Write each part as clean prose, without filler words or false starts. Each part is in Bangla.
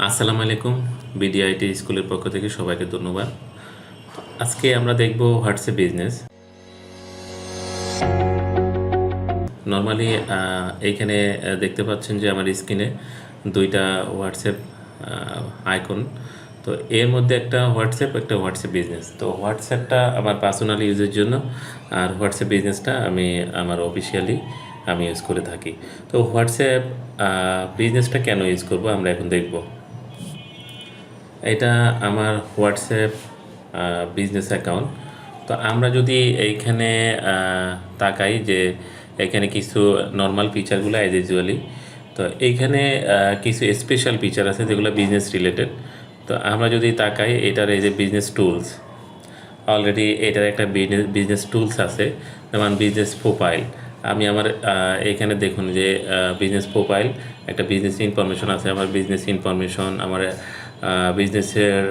আসসালামু আলাইকুম। বিডিআইটি স্কুলের পক্ষ থেকে সবাইকে ধন্যবাদ। আজকে আমরা দেখব হোয়াটসঅ্যাপ বিজনেস। নর্মালি এইখানে দেখতে পাচ্ছেন যে আমার স্ক্রিনে দুইটা হোয়াটসঅ্যাপ আইকন। তো এর মধ্যে একটা হোয়াটসঅ্যাপ বিজনেস। তো হোয়াটসঅ্যাপটা আমার পার্সোনাল ইউজের জন্য, আর হোয়াটসঅ্যাপ বিজনেসটা আমি আমার অফিসিয়ালি আমি ইউজ করে থাকি। তো হোয়াটসঅ্যাপ বিজনেসটা কেন ইউজ করব আমরা এখন দেখব। এটা আমার হোয়াটসঅ্যাপ বিজনেস অ্যাকাউন্ট। তো আমরা যদি এইখানে তাকাই যে এখানে কিছু নর্মাল ফিচারগুলো অ্যাজ ইউজুয়ালি, তো এইখানে কিছু স্পেশাল ফিচার আছে যেগুলো বিজনেস রিলেটেড। তো আমরা যদি তাকাই এটার এই যে বিজনেস টুলস, অলরেডি এটার একটা বিজনেস টুলস আছে, যেমন বিজনেস প্রোফাইল। আমি আমার এখানে দেখুন যে বিজনেস প্রোফাইল, একটা বিজনেস ইনফরমেশন আছে, আমার বিজনেস ইনফরমেশন, আমার বিজনেসের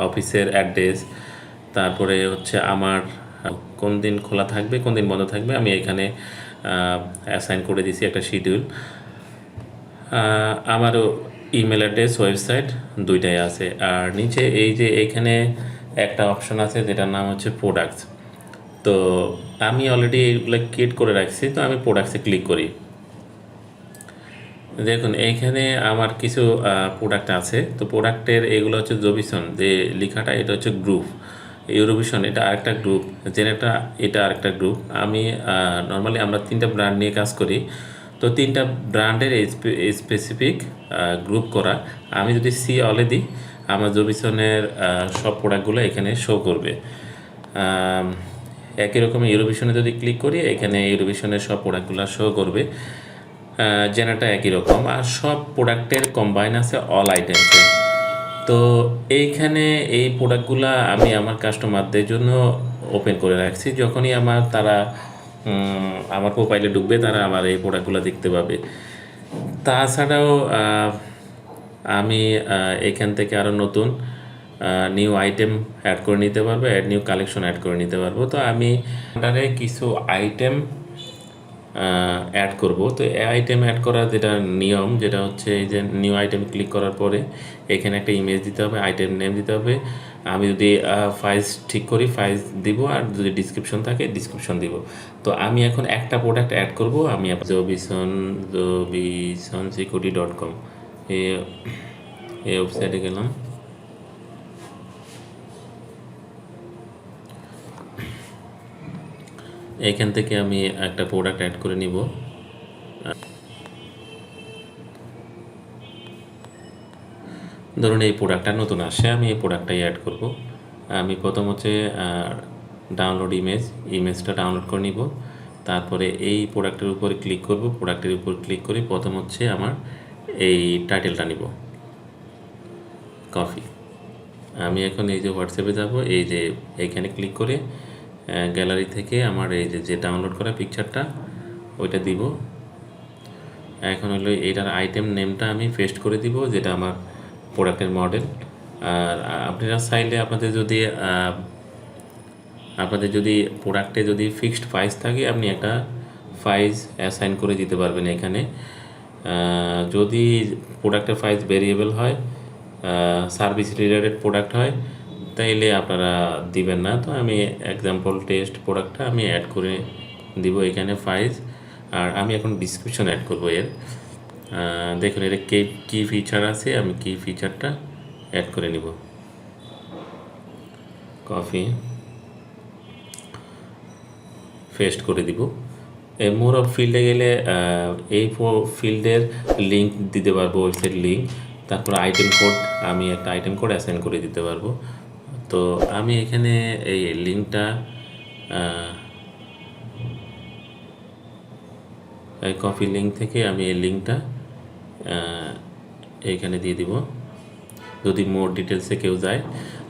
অফিসের অ্যাড্রেস, তারপরে হচ্ছে আমার কোন দিন খোলা থাকবে কোন দিন বন্ধ থাকবে আমি এখানে অ্যাসাইন করে দিয়েছি একটা শিডিউল। আমারও ইমেল অ্যাড্রেস, ওয়েবসাইট দুইটাই আছে। আর নিচে এই যে এখানে একটা অপশন আছে যেটার নাম হচ্ছে প্রোডাক্টস। তো আমি অলরেডি এইগুলো ক্রিয়েট করে রাখছি, তো আমি প্রোডাক্টসে ক্লিক করি। দেখুন এইখানে আমার কিছু প্রোডাক্ট আছে। তো প্রোডাক্টের এগুলো হচ্ছে জবিসন, যে লেখাটা এটা হচ্ছে গ্রুপ। ইউরোভিশন এটা আরেকটা গ্রুপ, জেনেটা এটা আরেকটা গ্রুপ। আমি নর্মালি আমরা তিনটা ব্র্যান্ড নিয়ে কাজ করি। তো তিনটা ব্র্যান্ডের স্পেসিফিক গ্রুপ করা। আমি যদি সি অলে দিই আমার জবিসনের সব প্রোডাক্টগুলো এখানে শো করবে। একই রকম ইউরোভিশনে যদি ক্লিক করি এখানে ইউরোভিশনের সব প্রোডাক্টগুলো শো করবে। জেনাটা একই রকম, আর সব প্রোডাক্টের কম্বাইন আছে অল আইটেমসে। তো এইখানে এই প্রোডাক্টগুলো আমি আমার কাস্টমারদের জন্য ওপেন করে রাখছি। যখনই তারা আমার প্রোফাইলে ঢুকবে তারা আমার এই প্রোডাক্টগুলো দেখতে পাবে। তাছাড়াও আমি এখান থেকে আরও নতুন নিউ আইটেম অ্যাড করে নিতে পারবো, নিউ কালেকশন অ্যাড করে নিতে পারবো। তো আমি আন্ডারে কিছু আইটেম অ্যাড করব। তো এই আইটেম অ্যাড করার যেটা নিয়ম, যেটা হচ্ছে এই যে নিউ আইটেম ক্লিক করার পরে এখানে একটা ইমেজ দিতে হবে, আইটেম নেম দিতে হবে। আমি যদি ফাইজ ঠিক করি ফাইজ দিব, আর যদি ডিসক্রিপশন থাকে ডিসক্রিপশন দিব। তো আমি এখন একটা প্রোডাক্ট অ্যাড করব। আমি jobisonsecurity.com এই ওয়েবসাইটে গেলাম। এখান থেকে আমি একটা প্রোডাক্ট অ্যাড করে নিব। ধরুন এই প্রোডাক্টটা নতুন আসে, আমি এই প্রোডাক্টটাই অ্যাড করব। আমি প্রথম হচ্ছে ডাউনলোড ইমেজটা ডাউনলোড করে নিব। তারপরে এই প্রোডাক্টের উপর ক্লিক করব, প্রোডাক্টের উপর ক্লিক করে প্রথম হচ্ছে আমার এই টাইটেলটা নিব, কফি। আমি এখন এই যে হোয়াটসঅ্যাপে যাব, এই যে এইখানে ক্লিক করে গ্যালারি থেকে আমার এই যে ডাউনলোড করা পিকচারটা ওইটা দিব। এখন হলো এইটার আইটেম নেমটা আমি পেস্ট করে দিব, যেটা আমার প্রোডাক্টের মডেল। আর আপনারা চাইলে আপনাদের যদি প্রোডাক্টে যদি ফিক্সড প্রাইস থাকে আপনি একটা প্রাইস অ্যাসাইন করে দিতে পারবেন এখানে। যদি প্রোডাক্টের প্রাইস ভেরিয়েবল হয়, সার্ভিস রিলেটেড প্রোডাক্ট হয়, তাইলে আপনারা দিবেন না। তো আমি এক্সাম্পল টেস্ট প্রোডাক্টটা আমি অ্যাড করে দিব এখানে প্রাইস। আর আমি এখন ডিসক্রিপশন অ্যাড করব এর। দেখুন এটা কী ফিচার আছে, আমি কি ফিচারটা অ্যাড করে নিব। কফি পেস্ট করে দিব। মোর অফ ফিল্ডে গেলে এই ফিল্ডের লিঙ্ক দিতে পারবো, ওয়েবসাইট লিঙ্ক। তারপর আইটেম কোড, আমি একটা আইটেম কোড অ্যাসাইন করে দিতে পারবো। তো আমি এখানে এই লিঙ্কটা এই কপি লিঙ্ক থেকে আমি এই লিঙ্কটা এইখানে দিয়ে দিব। যদি মোর ডিটেলসে কেউ যায়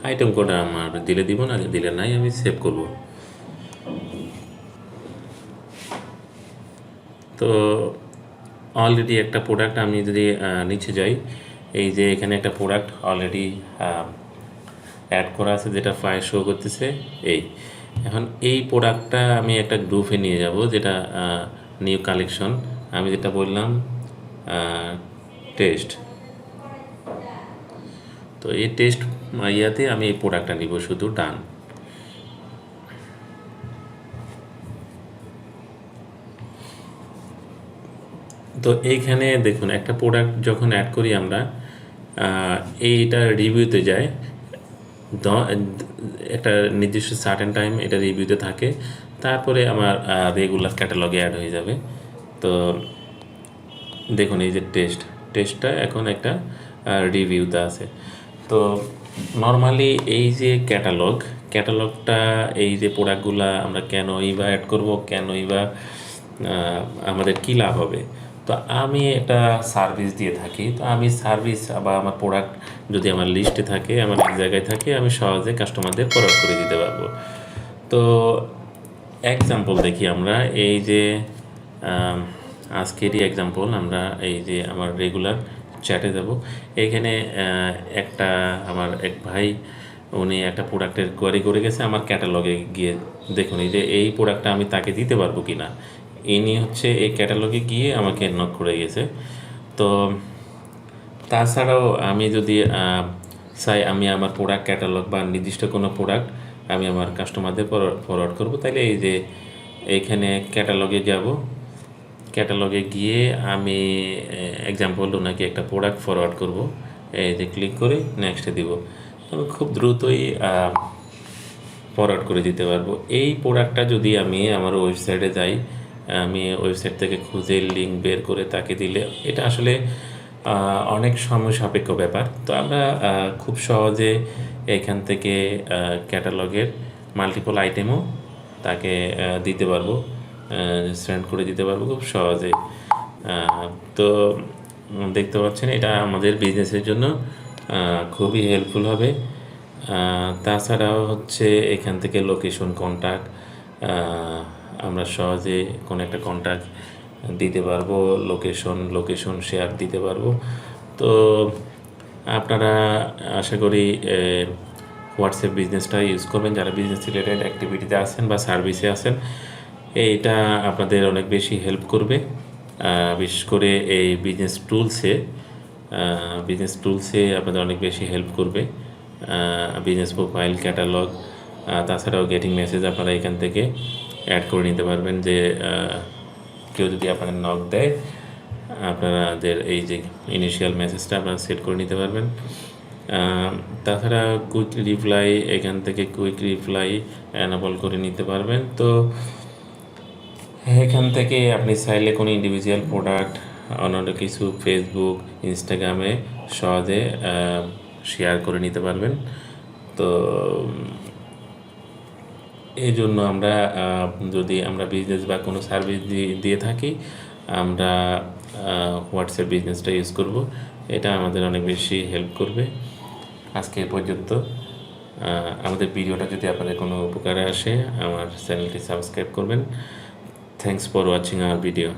আইটেম কোড আমার দিলে দিব, না দিলে নাই, আমি সেভ করব। তো অলরেডি একটা প্রোডাক্ট আমি যদি নিচে যাই, এই যে এখানে একটা প্রোডাক্ট অলরেডি অ্যাড করা আছে, যেটা ফাইল শো করতেছে। এখন এই প্রোডাক্টটা আমি একটা গ্রুপে নিয়ে যাব, যেটা নিউ কালেকশন। আমি যেটা বললাম টেস্ট, তো এই টেস্ট ইয়াতে আমি এই প্রোডাক্টটা নিব, শুধু ডান। তো এইখানে দেখুন একটা প্রোডাক্ট যখন অ্যাড করি আমরা, এইটা রিভিউতে যায়, একটা নির্দিষ্ট সার্টেন টাইম এটা রিভিউতে থাকে, তারপরে আমার রেগুলার ক্যাটালগে অ্যাড হয়ে যাবে। তো দেখুন এই যে টেস্টটা এখন একটা রিভিউতে আছে। তো নর্মালি এই যে ক্যাটালগটা, এই যে প্রোডাক্টগুলা আমরা কেনই বা অ্যাড করবো, কেনই বা আমাদের কী লাভ হবে। তো আমি একটা সার্ভিস দিয়ে থাকি, তো আমি সার্ভিস বা আমার প্রোডাক্ট যদি আমার লিস্টে থাকে, আমার এক জায়গায় থাকে, আমি সহজে কাস্টমারদের প্রোডাক্ট করে দিতে পারবো। তো এক্সাম্পল দেখি আমরা, এই যে আজকেরই এক্সাম্পল, আমরা এই যে আমার রেগুলার চ্যাটে যাব, এইখানে একটা আমার এক ভাই, উনি একটা প্রোডাক্টের কোয়ারি করে গেছে আমার ক্যাটালগে গিয়ে। দেখুন এই যে এই প্রোডাক্টটা আমি তাকে দিতে পারবো কি না, ইনি হচ্ছে এই ক্যাটালগে গিয়ে আমাকে নক করে গেছে। তো তাছাড়াও আমি যদি চাই আমি আমার প্রোডাক্ট ক্যাটালগ বা নির্দিষ্ট কোনো প্রোডাক্ট আমি আমার কাস্টমারদের ফরওয়ার্ড করব, তাহলে এই যে এইখানে ক্যাটালগে যাব, ক্যাটালগে গিয়ে আমি এক্সাম্পল ওনাকে একটা প্রোডাক্ট ফরওয়ার্ড করব, এই যে ক্লিক করে নেক্সটে দিব, আমি খুব দ্রুতই ফরওয়ার্ড করে দিতে পারবো। এই প্রোডাক্টটা যদি আমি আমার ওয়েবসাইটে যাই, আমি ওয়েবসাইট থেকে খুঁজে লিঙ্ক বের করে তাকে দিলে, এটা আসলে অনেক সময় সাপেক্ষ ব্যাপার। তো আমরা খুব সহজে এখান থেকে ক্যাটালগের মাল্টিপল আইটেমও তাকে দিতে পারবো, সেন্ড করে দিতে পারবো খুব সহজে। তো দেখতে পাচ্ছেন এটা আমাদের বিজনেসের জন্য খুবই হেল্পফুল হবে। তাছাড়াও হচ্ছে এখান থেকে লোকেশন কন্ট্যাক্ট, আমরা সহজে কোনো একটা কন্ট্যাক্ট দিতে পারবো, লোকেশন শেয়ার দিতে পারবো। তো আপনারা আশা করি হোয়াটসঅ্যাপ বিজনেসটা ইউজ করবেন, যারা বিজনেস রিলেটেড অ্যাক্টিভিটিতে আছেন বা সার্ভিসে আছেন, এইটা আপনাদের অনেক বেশি হেল্প করবে। বিশেষ করে এই বিজনেস টুলসে আপনাদের অনেক বেশি হেল্প করবে। বিজনেস প্রোফাইল, ক্যাটালগ, তাছাড়াও গেটিং মেসেজ আপনারা এখান থেকে অ্যাড করে নিতে পারবেন, যে কেউ যদি আপনাকে নক দেয়, আপনাদের এই যে ইনিশিয়াল মেসেজটা আপনারা সেট করে নিতে পারবেন। তাছাড়া কুইক রিপ্লাই, এখান থেকে কুইক রিপ্লাই অ্যানাবল করে নিতে পারবেন। তো এখান থেকে আপনি চাইলে কোনো ইন্ডিভিজুয়াল প্রোডাক্ট, অন্যান্য কিছু ফেসবুক, ইনস্টাগ্রামে সহজে শেয়ার করে নিতে পারবেন। তো এই জন্য আমরা যদি আমরা বিজনেস বা কোনো সার্ভিস দিয়ে থাকি, আমরা হোয়াটসঅ্যাপ বিজনেসটা ইউজ করব, এটা আমাদের অনেক বেশি হেল্প করবে। আজকে এ পর্যন্ত। আমাদের ভিডিওটা যদি আপনাদের কোনো উপকারে আসে, আমার চ্যানেলটি সাবস্ক্রাইব করবেন। Thanks for watching hour video.